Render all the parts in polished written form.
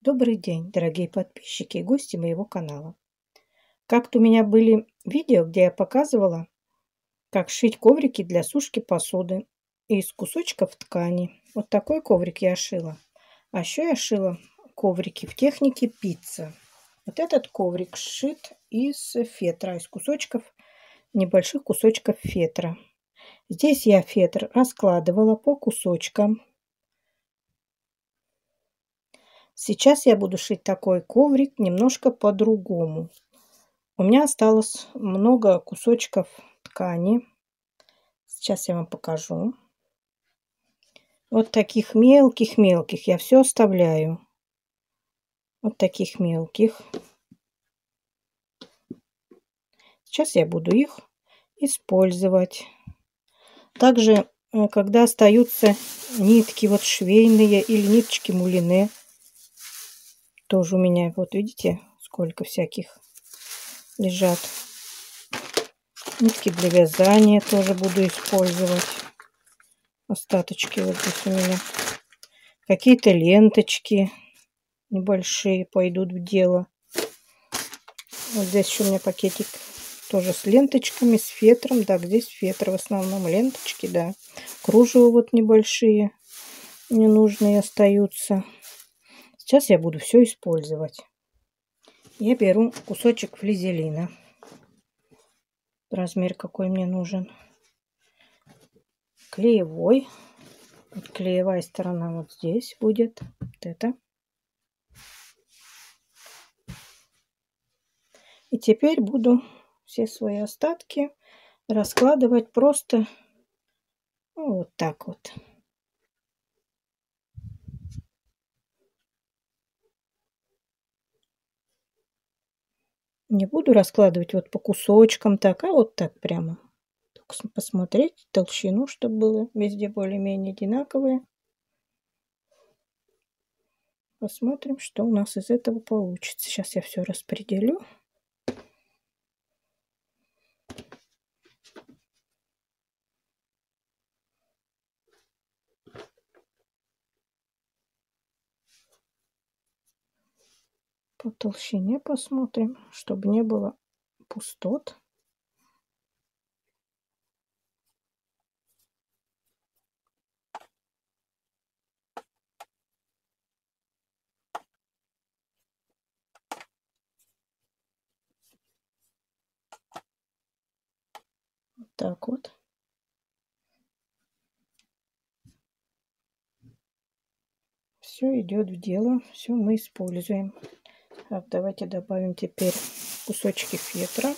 Добрый день, дорогие подписчики и гости моего канала. Как-то у меня были видео, где я показывала, как шить коврики для сушки посуды из кусочков ткани. Вот такой коврик я шила. А еще я шила коврики в технике пицца. Вот этот коврик сшит из фетра, из кусочков, небольших кусочков фетра. Здесь я фетр раскладывала по кусочкам. Сейчас я буду шить такой коврик немножко по-другому. У меня осталось много кусочков ткани. Сейчас я вам покажу. Вот таких мелких-мелких я все оставляю. Вот таких мелких. Сейчас я буду их использовать. Также, когда остаются нитки вот швейные или ниточки мулине, тоже у меня, вот видите, сколько всяких лежат. Нитки для вязания тоже буду использовать. Остаточки вот здесь у меня. Какие-то ленточки небольшие пойдут в дело. Вот здесь еще у меня пакетик тоже с ленточками, с фетром. Так, здесь фетр в основном, ленточки, да. Кружева вот небольшие ненужные остаются. Сейчас я буду все использовать. Я беру кусочек флизелина. Размер какой мне нужен. Клеевой. Вот клеевая сторона вот здесь будет. Вот это. И теперь буду все свои остатки раскладывать просто вот так вот. Не буду раскладывать вот по кусочкам так, а вот так прямо. Только посмотреть толщину, чтобы было везде более-менее одинаковые. Посмотрим, что у нас из этого получится. Сейчас я все распределю. По толщине посмотрим, чтобы не было пустот. Вот так вот. Все идет в дело, все мы используем. Так, давайте добавим теперь кусочки фетра.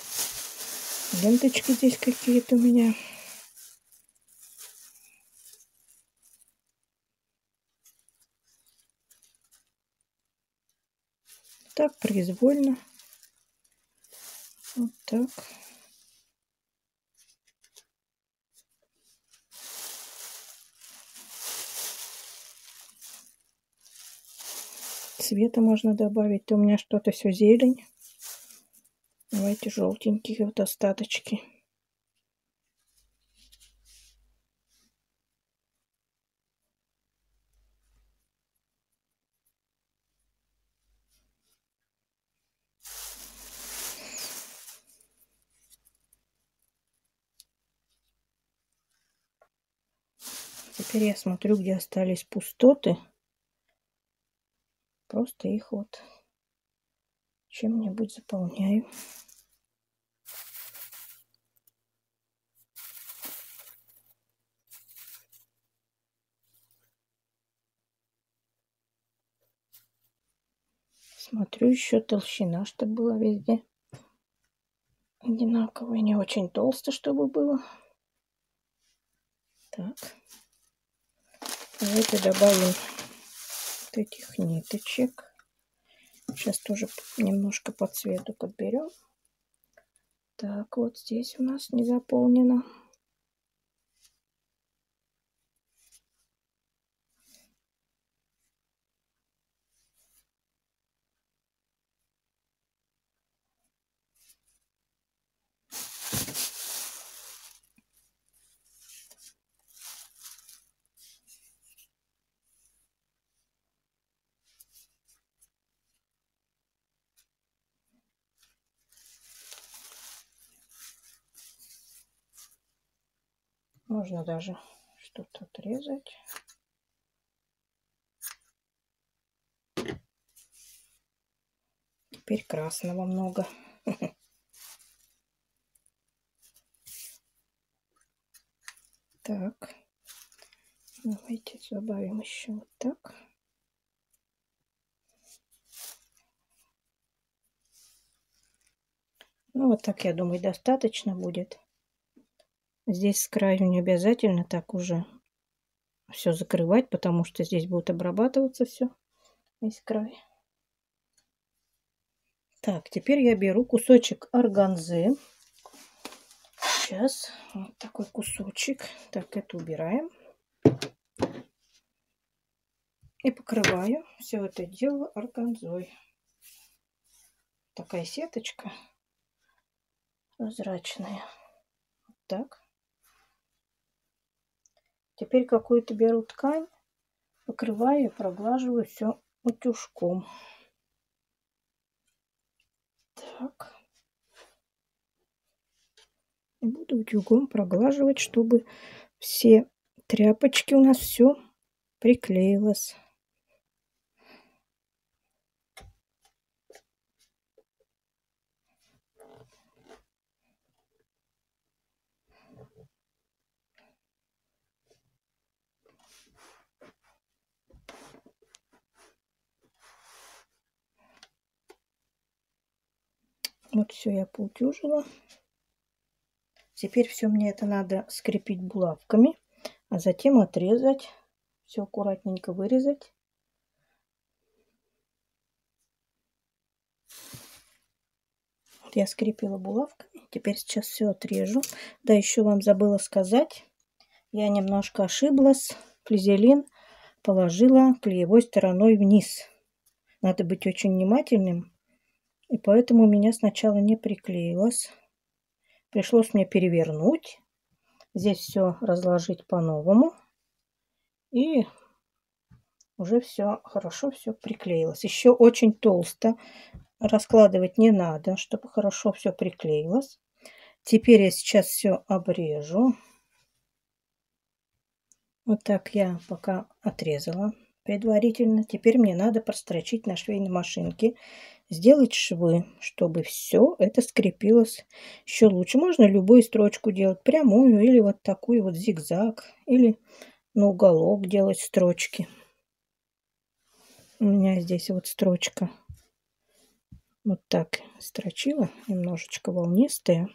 Ленточки здесь какие-то у меня. Так, произвольно. Вот так. Цвета можно добавить. У меня что-то все зелень. Давайте желтенькие вот остаточки. Теперь я смотрю, где остались пустоты. Просто их вот чем-нибудь заполняю. Смотрю еще толщина, чтобы была везде одинаковая. Не очень толсто, чтобы было. Так. Давайте добавим вот этих ниточек. Сейчас тоже немножко по цвету подберем. Так, вот здесь у нас не заполнено. Можно даже что-то отрезать. Теперь красного много. Так, давайте добавим еще вот так. Ну, вот так, я думаю, достаточно будет. Здесь с краю не обязательно так уже все закрывать, потому что здесь будет обрабатываться все, весь край. Так, теперь я беру кусочек органзы. Сейчас вот такой кусочек. Так, это убираем. И покрываю все это дело органзой. Такая сеточка прозрачная. Вот так. Теперь какую-то беру ткань, покрываю и проглаживаю все утюжком. Так. И буду утюгом проглаживать, чтобы все тряпочки у нас все приклеилось. Вот все я поутюжила. Теперь все мне это надо скрепить булавками, а затем отрезать. Все аккуратненько вырезать. Вот я скрепила булавками. Теперь сейчас все отрежу. Да, еще вам забыла сказать. Я немножко ошиблась. Флизелин положила клеевой стороной вниз. Надо быть очень внимательным. И поэтому у меня сначала не приклеилось. Пришлось мне перевернуть. Здесь все разложить по-новому. И уже все хорошо все приклеилось. Еще очень толсто раскладывать не надо, чтобы хорошо все приклеилось. Теперь я сейчас все обрежу. Вот так я пока отрезала предварительно. Теперь мне надо прострочить на швейной машинке, сделать швы, чтобы все это скрепилось еще лучше. Можно любую строчку делать, прямую или вот такую вот зигзаг, или на уголок делать строчки. У меня здесь вот строчка вот так строчила, немножечко волнистая.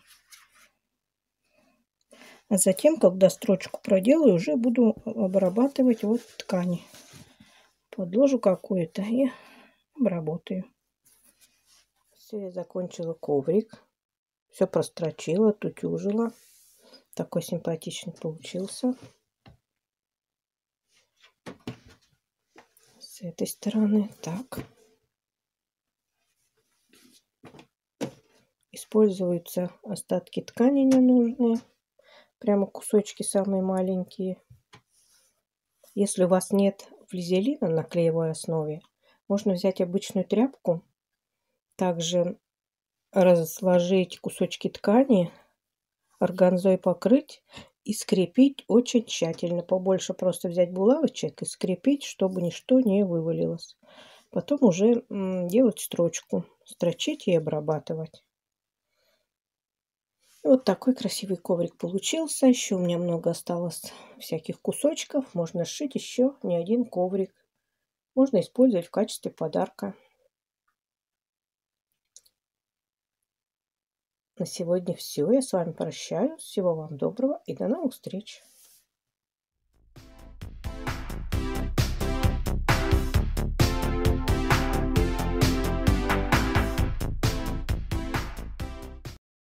А затем, когда строчку проделаю, уже буду обрабатывать вот ткани. Подложу какую-то и обработаю. Все, я закончила коврик. Все прострочила, отутюжила. Такой симпатичный получился. С этой стороны. Так. Используются остатки ткани ненужные. Прямо кусочки самые маленькие. Если у вас нет флизелина на клеевой основе, можно взять обычную тряпку. Также разложить кусочки ткани, органзой покрыть и скрепить очень тщательно. Побольше просто взять булавочек и скрепить, чтобы ничто не вывалилось. Потом уже делать строчку, строчить и обрабатывать. Вот такой красивый коврик получился. Еще у меня много осталось всяких кусочков. Можно сшить еще не один коврик. Можно использовать в качестве подарка. На сегодня все. Я с вами прощаюсь. Всего вам доброго и до новых встреч.